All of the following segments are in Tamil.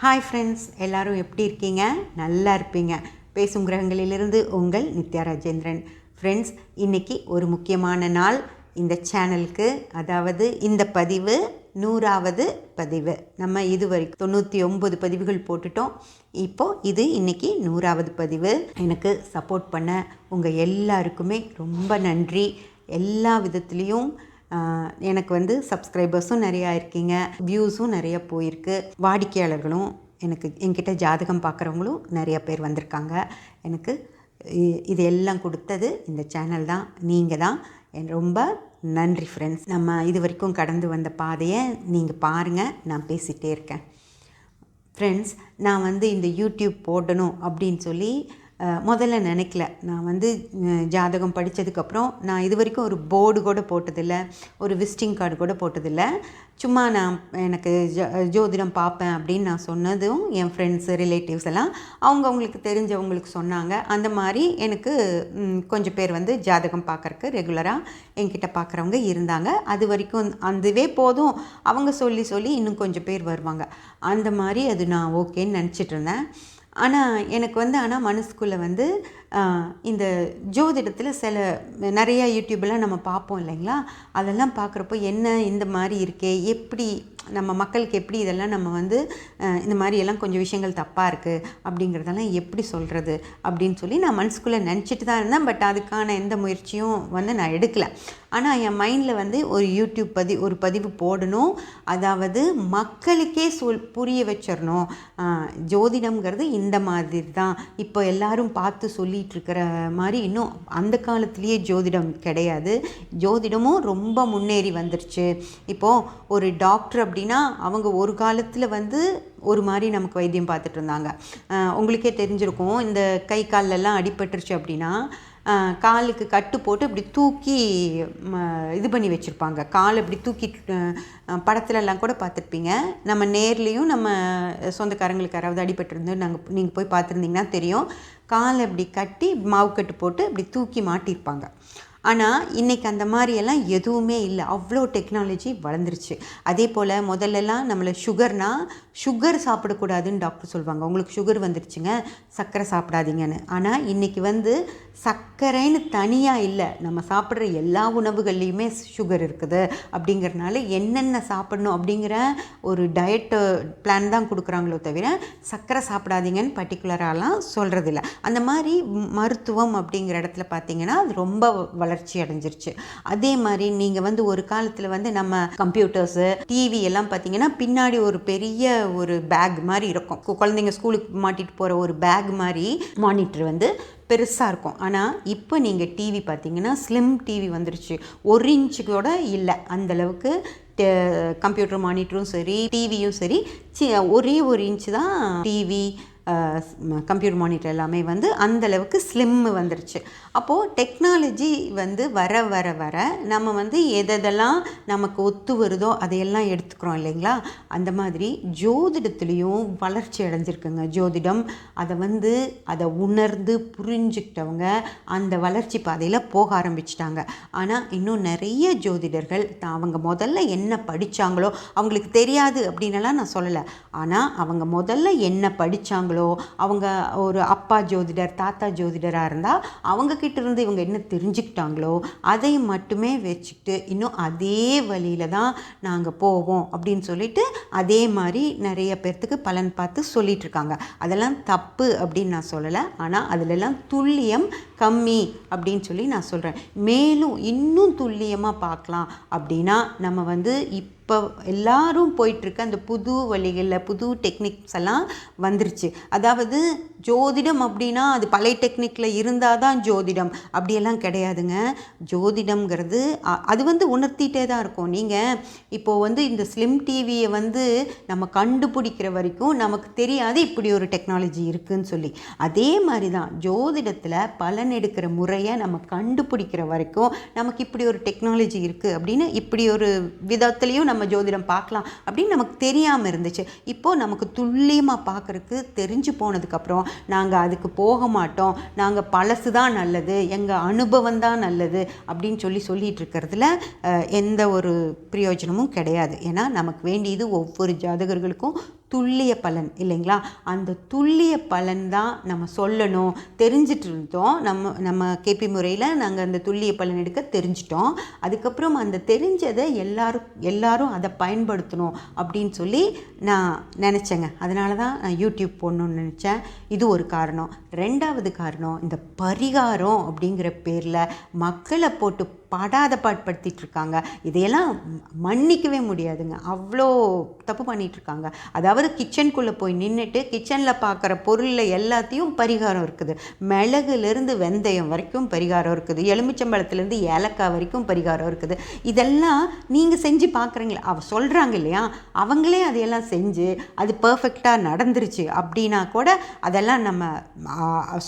ஹாய் ஃப்ரெண்ட்ஸ், எல்லோரும் எப்படி இருக்கீங்க? நல்லா இருப்பீங்க. பேசும் கிரகங்களிலிருந்து உங்கள் நித்யா ராஜேந்திரன். ஃப்ரெண்ட்ஸ், இன்றைக்கி ஒரு முக்கியமான நாள் இந்த சேனலுக்கு. அதாவது இந்த பதிவு 100வது பதிவு. நம்ம இது வரைக்கும் 99 பதிவுகள் போட்டுட்டோம். இப்போது இது இன்றைக்கி 100வது பதிவு. எனக்கு சப்போர்ட் பண்ண உங்கள் எல்லாருக்குமே ரொம்ப நன்றி. எல்லா விதத்துலேயும் எனக்கு சப்ஸ்கிரைபர்ஸும் நிறையா இருக்கீங்க, வியூஸும் நிறைய போயிருக்கு, வாடிக்கையாளர்களும் என்கிட்ட ஜாதகம் பார்க்குறவங்களும் நிறைய பேர் வந்திருக்காங்க. எனக்கு இது எல்லாம் கொடுத்தது இந்த சேனல் தான், நீங்கள் தான். ரொம்ப நன்றி ஃப்ரெண்ட்ஸ். நம்ம இது வரைக்கும் கடந்து வந்த பாதையை நீங்கள் பாருங்கள், நான் பேசிகிட்டே இருக்கேன். ஃப்ரெண்ட்ஸ், நான் இந்த யூடியூப் போடணும் அப்படின்னு சொல்லி முதல்ல நினைக்கல. நான் ஜாதகம் படித்ததுக்கப்புறம் நான் இது வரைக்கும் ஒரு போர்டு கூட போட்டதில்லை, ஒரு விசிட்டிங் கார்டு கூட போட்டதில்லை. சும்மா நான் எனக்கு ஜோதிடம் பார்ப்பேன் அப்படின்னு நான் சொன்னதும் என் ஃப்ரெண்ட்ஸு, ரிலேட்டிவ்ஸ் எல்லாம் அவங்களுக்கு தெரிஞ்சவங்களுக்கு சொன்னாங்க. அந்த மாதிரி எனக்கு கொஞ்சம் பேர் ஜாதகம் பார்க்குறக்கு ரெகுலராக என்கிட்ட பார்க்குறவங்க இருந்தாங்க. அது வரைக்கும் அதுவே போதும். அவங்க சொல்லி இன்னும் கொஞ்சம் பேர் வருவாங்க. அந்த மாதிரி அது நான் ஓகேன்னு நினச்சிட்டு இருந்தேன். ஆனால் எனக்கு ஆனால் மனசுக்குள்ளே இந்த ஜோதிடத்தில் நிறையா யூடியூப்லாம் நம்ம பார்ப்போம் இல்லைங்களா? அதெல்லாம் பார்க்குறப்போ என்ன இந்த மாதிரி இருக்கே, எப்படி நம்ம மக்களுக்கு எப்படி இதெல்லாம் நம்ம இந்த மாதிரியெல்லாம் கொஞ்சம் விஷயங்கள் தப்பாக இருக்குது அப்படிங்கிறதெல்லாம் எப்படி சொல்கிறது அப்படின்னு சொல்லி நான் மனசுக்குள்ளே நினச்சிட்டு தான் இருந்தேன். பட் அதுக்கான எந்த முயற்சியும் நான் எடுக்கலை. ஆனால் என் மைண்டில் ஒரு யூடியூப் ஒரு பதிவு போடணும். அதாவது மக்களுக்கே புரிய வச்சிடணும். ஜோதிடம்ங்கிறது இந்த மாதிரி தான். இப்போ எல்லாரும் பார்த்து சொல்லிகிட்ருக்கிற மாதிரி இன்னும் அந்த காலத்துலேயே ஜோதிடம் கிடையாது. ஜோதிடமும் ரொம்ப முன்னேறி வந்துருச்சு. இப்போது ஒரு டாக்டர் அப்படின்னா அவங்க ஒரு காலத்தில் ஒரு மாதிரி நமக்கு வைத்தியம் பார்த்துட்டு இருந்தாங்க. உங்களுக்கே தெரிஞ்சிருக்கும், இந்த கை கால்லெல்லாம் அடிபட்டுருச்சு அப்படின்னா காலுக்கு கட்டு போட்டு இப்படி தூக்கி இது பண்ணி வச்சுருப்பாங்க. கால் இப்படி தூக்கி படத்துலலாம் கூட பார்த்துருப்பீங்க. நம்ம நேர்லேயும் நம்ம சொந்தக்காரங்களுக்கு யாராவது அடிபட்டிருந்து நீங்கள் போய் பார்த்துருந்தீங்கன்னா தெரியும். காலை இப்படி கட்டி மாவு கட்டு போட்டு இப்படி தூக்கி மாட்டியிருப்பாங்க. ஆனால் இன்றைக்கி அந்த மாதிரியெல்லாம் எதுவுமே இல்லை. அவ்வளோ டெக்னாலஜி வளர்ந்துருச்சு. அதே போல் முதல்லலாம் நம்மளை சுகர் சாப்பிடக்கூடாதுன்னு டாக்டர் சொல்லுவாங்க. உங்களுக்கு சுகர் வந்துருச்சுங்க, சர்க்கரை சாப்பிடாதீங்கன்னு. ஆனால் இன்றைக்கி சர்க்கரைன்னு தனியாக இல்லை, நம்ம சாப்பிட்ற எல்லா உணவுகள்லேயுமே சுகர் இருக்குது. அப்படிங்கிறனால என்னென்ன சாப்பிடணும் அப்படிங்கிற ஒரு டயட்டு பிளான் தான் கொடுக்குறாங்களோ தவிர சர்க்கரை சாப்பிடாதீங்கன்னு பர்டிகுலராலாம் சொல்கிறதில்ல. அந்த மாதிரி மருத்துவம் அப்படிங்கிற இடத்துல பார்த்திங்கன்னா அது ரொம்ப வளர்ச்சி அடைஞ்சிருச்சு. அதே மாதிரி நீங்கள் ஒரு காலத்தில் நம்ம கம்ப்யூட்டர்ஸு, டிவி எல்லாம் பார்த்தீங்கன்னா பின்னாடி ஒரு பெரிய ஒரு பேக் மாதிரி இருக்கும். குழந்தைங்க ஸ்கூலுக்கு மாட்டிட்டு போகிற ஒரு பேக் மாதிரி மானிட்டர் பெருசாக இருக்கும். ஆனால் இப்போ நீங்கள் டிவி பார்த்தீங்கன்னா ஸ்லிம் டிவி வந்துருச்சு. 1 இன்ச்சு கூட இல்லை. அந்தளவுக்கு கம்ப்யூட்டர் மானிட்டரும் சரி, டிவியும் சரி, ஒரே 1 இன்ச்சு தான் டிவி, கம்ப்யூட்டர் மானிட்டர் எல்லாமே அந்தளவுக்கு ஸ்லிம் வந்துருச்சு. அப்போது டெக்னாலஜி வர வர வர நம்ம எதெல்லாம் நமக்கு ஒத்து வருதோ அதையெல்லாம் எடுத்துக்கிறோம் இல்லைங்களா? அந்த மாதிரி ஜோதிடத்துலேயும் வளர்ச்சி அடைஞ்சிருக்குங்க. ஜோதிடம் அதை உணர்ந்து புரிஞ்சுக்கிட்டவங்க அந்த வளர்ச்சி பாதையில் போக ஆரம்பிச்சிட்டாங்க. ஆனால் இன்னும் நிறைய ஜோதிடர்கள் அவங்க முதல்ல என்ன படித்தாங்களோ, அவங்களுக்கு தெரியாது அப்படின்னலாம் நான் சொல்லலை. ஆனால் அவங்க முதல்ல என்ன படித்தாங்களோ, அவங்க ஒரு அப்பா ஜோதிடர், தாத்தா ஜோதிடராக இருந்தால் அவங்கக்கிட்ட இருந்து இவங்க என்ன தெரிஞ்சுக்கிட்டாங்களோ அதை மட்டுமே வச்சுக்கிட்டு இன்னும் அதே வழியில் தான் நாங்கள் போவோம் அப்படின்னு சொல்லிட்டு அதே மாதிரி நிறைய பேர்த்துக்கு பலன் பார்த்து சொல்லிகிட்ருக்காங்க. அதெல்லாம் தப்பு அப்படின்னு நான் சொல்லலை. ஆனால் அதிலெல்லாம் துல்லியம் கம்மி அப்படின்னு சொல்லி நான் சொல்கிறேன். மேலும் இன்னும் துல்லியமாக பார்க்கலாம் அப்படின்னா நம்ம இப்போ எல்லாரும் போயிட்டுருக்க அந்த புது வழிகளில் புது டெக்னிக்ஸ் எல்லாம் வந்துருச்சு. அதாவது ஜோதிடம் அப்படின்னா அது பழைய டெக்னிக்கில் இருந்தால் தான் ஜோதிடம் அப்படியெல்லாம் கிடையாதுங்க. ஜோதிடம்ங்கிறது அது உணர்த்திட்டே தான் இருக்கும். நீங்கள் இப்போது இந்த ஸ்லிம் டிவியை நம்ம கண்டுபிடிக்கிற வரைக்கும் நமக்கு தெரியாது இப்படி ஒரு டெக்னாலஜி இருக்குதுன்னு சொல்லி. அதே மாதிரி தான் ஜோதிடத்தில் பலன் எடுக்கிற முறையை நம்ம கண்டுபிடிக்கிற வரைக்கும் நமக்கு இப்படி ஒரு டெக்னாலஜி இருக்குது அப்படின்னு, இப்படி ஒரு விதத்துலேயும் நம்ம ஜோதிடம் பார்க்கலாம் அப்படின்னு நமக்கு தெரியாமல் இருந்துச்சு. இப்போது நமக்கு துல்லியமாக பார்க்குறதுக்கு தெரிஞ்சு போனதுக்கப்புறம் நாங்கள் அதுக்கு போக மாட்டோம், நாங்கள் பழசு தான் நல்லது, எங்கள் அனுபவம் தான் நல்லது அப்படின்னு சொல்லிட்டு இருக்கிறதுல எந்த ஒரு பிரயோஜனமும் கிடையாது. ஏன்னா நமக்கு வேண்டியது ஒவ்வொரு ஜாதகர்களுக்கும் துல்லிய பலன் இல்லைங்களா? அந்த துல்லிய பலன் தான் நம்ம சொல்லணும். தெரிஞ்சிட்டு இருந்தோம். நம்ம கேபி முறையில் நாங்கள் அந்த துல்லிய பலன் எடுக்க தெரிஞ்சிட்டோம். அதுக்கப்புறம் அந்த தெரிஞ்சதை எல்லாரும் அதை பயன்படுத்தணும் அப்படின்னு சொல்லி நான் நினச்சேங்க. அதனால தான் நான் யூடியூப் போடணும்னு நினச்சேன். இது ஒரு காரணம். ரெண்டாவது காரணம், இந்த பரிகாரம் அப்படிங்கிற பேரில் மக்களை போட்டு படாத பாடுபடுத்திட்டு இருக்காங்க. இதையெல்லாம் மன்னிக்கவே முடியாதுங்க. அவ்வளோ தப்பு பண்ணிகிட்ருக்காங்க. அதாவது கிச்சனுக்குள்ளே போய் நின்றுட்டு கிச்சனில் பார்க்குற பொருளில் எல்லாத்தையும் பரிகாரம் இருக்குது. மிளகுலேருந்து வெந்தயம் வரைக்கும் பரிகாரம் இருக்குது. எலுமிச்சம்பழத்துலேருந்து ஏலக்காய் வரைக்கும் பரிகாரம் இருக்குது. இதெல்லாம் நீங்கள் செஞ்சு பார்க்குறீங்களா? சொல்கிறாங்க இல்லையா, அவங்களே அதையெல்லாம் செஞ்சு அது பர்ஃபெக்டாக நடந்துருச்சு அப்படின்னா கூட அதெல்லாம் நம்ம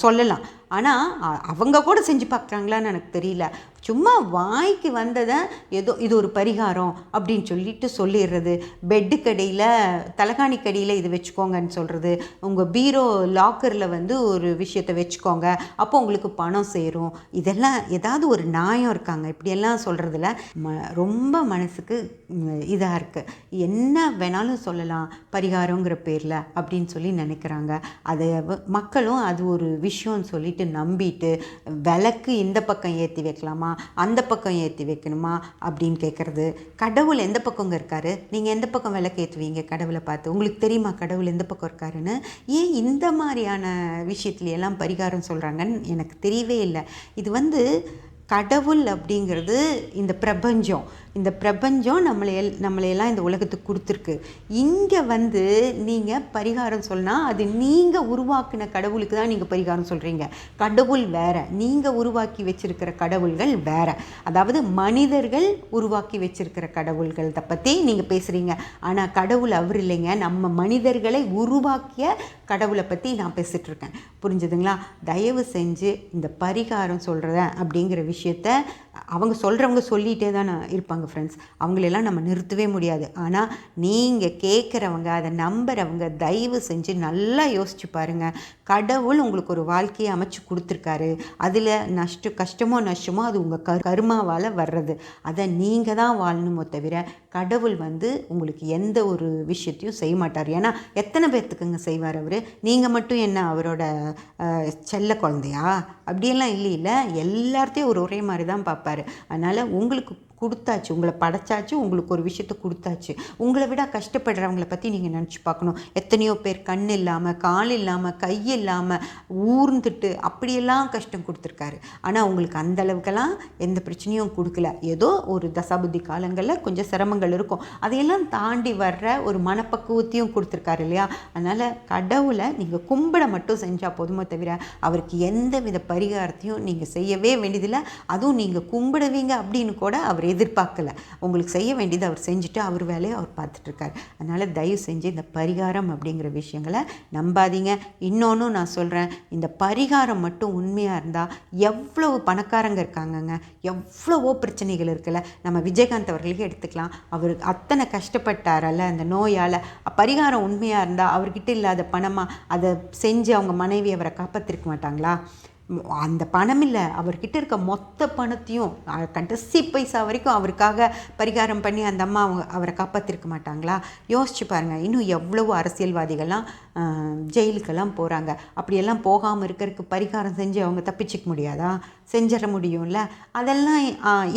சொல்லலாம். ஆனால் அவங்க கூட செஞ்சு பார்க்குறாங்களான்னு எனக்கு தெரியல. சும்மா வாய்க்கு வந்ததை ஏதோ இது ஒரு பரிகாரம் அப்படின்னு சொல்லிடுறது. பெட்டுக்கடியில் தலகாணிக்கடியில் இது வச்சுக்கோங்கன்னு சொல்கிறது. உங்கள் பீரோ லாக்கரில் ஒரு விஷயத்தை வச்சுக்கோங்க, அப்போ உங்களுக்கு பணம் சேரும். இதெல்லாம் ஏதாவது ஒரு நியாயம் இருக்காங்க? இப்படியெல்லாம் சொல்கிறதுல ரொம்ப மனசுக்கு இதாக இருக்குது. என்ன வேணாலும் சொல்லலாம் பரிகாரங்கிற பேரில் அப்படின்னு சொல்லி நினைக்கிறாங்க. அதை மக்களும் அது ஒரு விஷயம்னு சொல்லிட்டு நம்பிட்டு விளக்கு இந்த பக்கம் ஏற்றி வைக்கலாமா, அந்த பக்கம் ஏற்றி வைக்கணுமா அப்படின்னு கேட்குறது. கடவுள் எந்த பக்கங்க இருக்காரு? நீங்கள் எந்த பக்கம் விளக்கு ஏற்றுவீங்க கடவுளை பார்த்து? உங்களுக்கு தெரியுமா கடவுள் எந்த பக்கம் இருக்காருன்னு? ஏன் இந்த மாதிரியான விஷயத்துலையெல்லாம் பரிகாரம் சொல்கிறாங்கன்னு எனக்கு தெரியவே இல்லை. இது கடவுள் அப்படிங்கிறது இந்த பிரபஞ்சம் நம்மளையெல்லாம் இந்த உலகத்துக்கு கொடுத்துருக்கு. இங்கே நீங்கள் பரிகாரம் சொன்னால் அது நீங்கள் உருவாக்கின கடவுளுக்கு தான் நீங்கள் பரிகாரம் சொல்கிறீங்க. கடவுள் வேறு, நீங்கள் உருவாக்கி வச்சிருக்கிற கடவுள்கள் வேறு. அதாவது மனிதர்கள் உருவாக்கி வச்சிருக்கிற கடவுள்கள் பற்றி நீங்கள் பேசுகிறீங்க. ஆனால் கடவுள் அவர் இல்லைங்க. நம்ம மனிதர்களை உருவாக்கிய கடவுளை பற்றி நான் பேசிகிட்ருக்கேன். புரிஞ்சுதுங்களா? தயவு செஞ்சு இந்த பரிகாரம் சொல்கிறேன் அப்படிங்கிற விஷயத்த அவங்க சொல்கிறவங்க சொல்லிகிட்டே தான் இருப்பாங்க ஃப்ரெண்ட்ஸ். அவங்களெல்லாம் நம்ம நிறுத்தவே முடியாது. ஆனால் நீங்கள் கேட்குறவங்க, அதை நம்புகிறவங்க தயவு செஞ்சு நல்லா யோசிச்சு பாருங்கள். கடவுள் உங்களுக்கு ஒரு வாழ்க்கையை அமைச்சு கொடுத்துருக்காரு. அதில் கஷ்டமோ நஷ்டமோ அது உங்கள் கர்மாவால் வர்றது. அதை நீங்கள் தான் வாழணுமோ தவிர கடவுள் உங்களுக்கு எந்த ஒரு விஷயத்தையும் செய்ய மாட்டார். ஏன்னா எத்தனை பேர்த்துக்குங்க செய்வார் அவர்? நீங்கள் மட்டும் என்ன அவரோட செல்ல குழந்தையா? அப்படியெல்லாம் இல்லை. எல்லார்த்தையும் ஒரே மாதிரி தான் பார்ப்பார். அதனால் உங்களுக்கு கொடுத்தாச்சு, உங்களை படைச்சாச்சு, உங்களுக்கு ஒரு விஷயத்தை கொடுத்தாச்சு. உங்களை விட கஷ்டப்படுறவங்கள பற்றி நீங்கள் நினச்சி பார்க்கணும். எத்தனையோ பேர் கண் இல்லாமல், கால் இல்லாமல், கை இல்லாமல் ஊர்ந்துட்டு அப்படியெல்லாம் கஷ்டம் கொடுத்துருக்காரு. ஆனால் உங்களுக்கு அந்தளவுக்கெல்லாம் எந்த பிரச்சனையும் கொடுக்கல. ஏதோ ஒரு தசாபுத்தி காலங்களில் கொஞ்சம் சிரமங்கள் இருக்கும். அதையெல்லாம் தாண்டி வர்ற ஒரு மனப்பக்குவத்தையும் கொடுத்துருக்காரு இல்லையா? அதனால் கடவுளை நீங்கள் கும்பிட மட்டும் செஞ்சால் போதுமோ தவிர அவருக்கு எந்த வித பரிகாரத்தையும் நீங்கள் செய்யவே வேண்டியதில்லை. அதுவும் நீங்கள் கும்பிடுவீங்க அப்படின்னு கூட அவர் எதிர்பார்க்கல. உங்களுக்கு செய்ய வேண்டியது அவர் செஞ்சுட்டு அவர் வேலையை அவர் பார்த்துட்ருக்கார். அதனால் தயவு செஞ்சு இந்த பரிகாரம் அப்படிங்கிற விஷயங்களை நம்பாதீங்க. இன்னொன்று நான் சொல்கிறேன், இந்த பரிகாரம் மட்டும் உண்மையாக இருந்தால் எவ்வளவு பணக்காரங்க இருக்காங்கங்க, எவ்வளவோ பிரச்சனைகள் இருக்குல்ல. நம்ம விஜயகாந்த் அவர்களுக்கு எடுத்துக்கலாம். அவர் அத்தனை கஷ்டப்பட்டாரல்ல அந்த நோயால். பரிகாரம் உண்மையாக இருந்தால் அவர்கிட்ட இல்லாத பணமாக அதை செஞ்சு அவங்க மனைவி அவரை காப்பாற்றிருக்க மாட்டாங்களா? அந்த பணம் இல்லை, அவர்கிட்ட இருக்க மொத்த பணத்தையும் கடைசி பைசா வரைக்கும் அவருக்காக பரிகாரம் பண்ணி அந்த அம்மா அவரை காப்பாற்றிருக்க மாட்டாங்களா? யோசிச்சு பாருங்கள். இன்னும் எவ்வளவோ அரசியல்வாதிகள்லாம் ஜெயிலுக்கெல்லாம் போகிறாங்க. அப்படியெல்லாம் போகாமல் இருக்கிறதுக்கு பரிகாரம் செஞ்சு அவங்க தப்பிச்சிக்க முடியாதா? செஞ்சிட முடியும்ல. அதெல்லாம்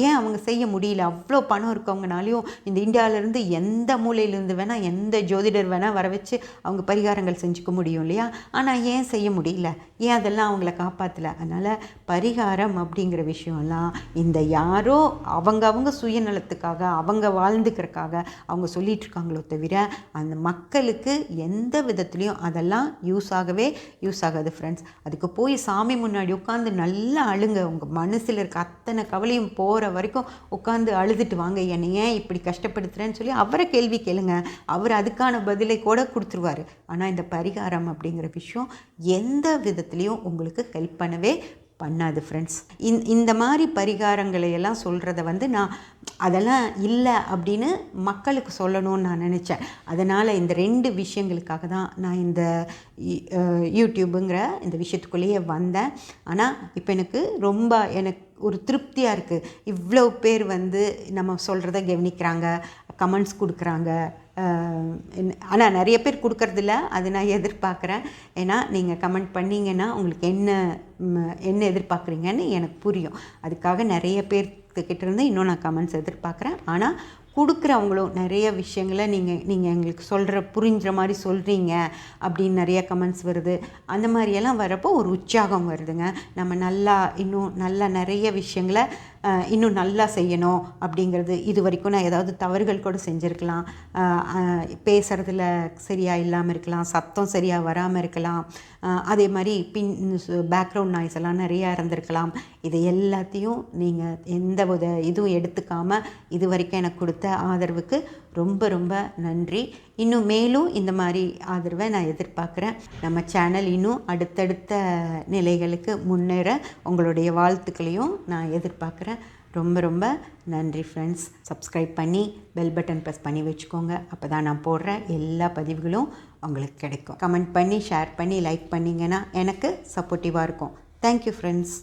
ஏன் அவங்க செய்ய முடியல? அவ்வளோ பணம் இருக்கவங்கனாலையும் இந்த இந்தியாவிலேருந்து எந்த மூலையிலேருந்து வேணால் எந்த ஜோதிடர் வேணால் வர வச்சு அவங்க பரிகாரங்கள் செஞ்சுக்க முடியும் இல்லையா? ஆனால் ஏன் செய்ய முடியல? ஏன் அதெல்லாம் அவங்கள காப்பாற்றல? அதனால் பரிகாரம் அப்படிங்கிற விஷயம்லாம் இந்த யாரோ அவங்க சுயநலத்துக்காக அவங்க வாழ்ந்துக்கிறதுக்காக அவங்க சொல்லிட்டு இருக்காங்களோ தவிர அந்த மக்களுக்கு எந்த விதத்துலேயும் அதெல்லாம் யூஸ் ஆகாது ஃப்ரெண்ட்ஸ். அதுக்கு போய் சாமி முன்னாடி உட்காந்து நல்லா அழுங்க. உங்கள் மனசில் இருக்க அத்தனை கவலையும் போகிற வரைக்கும் உட்காந்து அழுதுட்டு வாங்க. என்னை ஏன் இப்படி கஷ்டப்படுத்துகிறேன்னு சொல்லி அவரை கேள்வி கேளுங்க. அவர் அதுக்கான பதிலை கூட கொடுத்துருவார். ஆனால் இந்த பரிகாரம் அப்படிங்கிற விஷயம் எந்த விதத்துலேயும் உங்களுக்கு ஹெல்ப் பண்ணவே பண்ணாது ஃப்ரெண்ட்ஸ். இந்த மாதிரி பரிகாரங்களை எல்லாம் சொல்கிறத நான் அதெல்லாம் இல்லை அப்படின்னு மக்களுக்கு சொல்லணும்னு நான் நினச்சேன். அதனால் இந்த 2 விஷயங்களுக்காக தான் நான் இந்த யூடியூபுங்கிற இந்த விஷயத்துக்குள்ளேயே வந்தேன். ஆனால் இப்போ எனக்கு ஒரு திருப்தியாக இருக்குது. இவ்வளோ பேர் நம்ம சொல்கிறத கவனிக்கிறாங்க, கமெண்ட்ஸ் கொடுக்குறாங்க, ஆனால் நிறைய பேர் கொடுக்கறதில்ல, அது நான் எதிர்பார்க்குறேன். ஏன்னா நீங்கள் கமெண்ட் பண்ணிங்கன்னா உங்களுக்கு என்ன எதிர்பார்க்குறீங்கன்னு எனக்கு புரியும். அதுக்காக நிறைய பேர்த்துக்கிட்டேருந்து இன்னும் நான் கமெண்ட்ஸ் எதிர்பார்க்குறேன். ஆனால் கொடுக்குறவங்களும் நிறைய விஷயங்களை நீங்கள் எங்களுக்கு புரிஞ்சுற மாதிரி சொல்கிறீங்க அப்படின்னு நிறைய கமெண்ட்ஸ் வருது. அந்த மாதிரியெல்லாம் வரப்போ ஒரு உற்சாகம் வருதுங்க. நம்ம இன்னும் நல்லா நிறைய விஷயங்களை இன்னும் நல்லா செய்யணும் அப்படிங்கிறது. இது வரைக்கும் நான் ஏதாவது தவறுகள் கூட செஞ்சுருக்கலாம், பேசுகிறதுல சரியாக இல்லாமல் இருக்கலாம், சத்தம் சரியாக வராமல் இருக்கலாம், அதே மாதிரி பேக்ரவுண்ட் நாய்ஸ் எல்லாம் நிறையா இருந்திருக்கலாம். இதை எல்லாத்தையும் நீங்கள் எந்த இதுவும் எடுத்துக்காமல் இது வரைக்கும் எனக்கு கொடுத்த ஆதரவுக்கு ரொம்ப ரொம்ப நன்றி. இன்னும் மேலும் இந்த மாதிரி ஆதரவை நான் எதிர்பார்க்குறேன். நம்ம சேனல் இன்னும் அடுத்தடுத்த நிலைகளுக்கு முன்னேற உங்களுடைய வாழ்த்துக்களையும் நான் எதிர்பார்க்குறேன். ரொம்ப ரொம்ப நன்றி ஃப்ரெண்ட்ஸ். சப்ஸ்கிரைப் பண்ணி பெல் பட்டன் ப்ரெஸ் பண்ணி வச்சுக்கோங்க. அப்போ தான் நான் போடுற எல்லா பதிவுகளும் உங்களுக்கு கிடைக்கும். கமெண்ட் பண்ணி ஷேர் பண்ணி லைக் பண்ணிங்கன்னா எனக்கு சப்போர்ட்டிவாக இருக்கும். Thank you friends.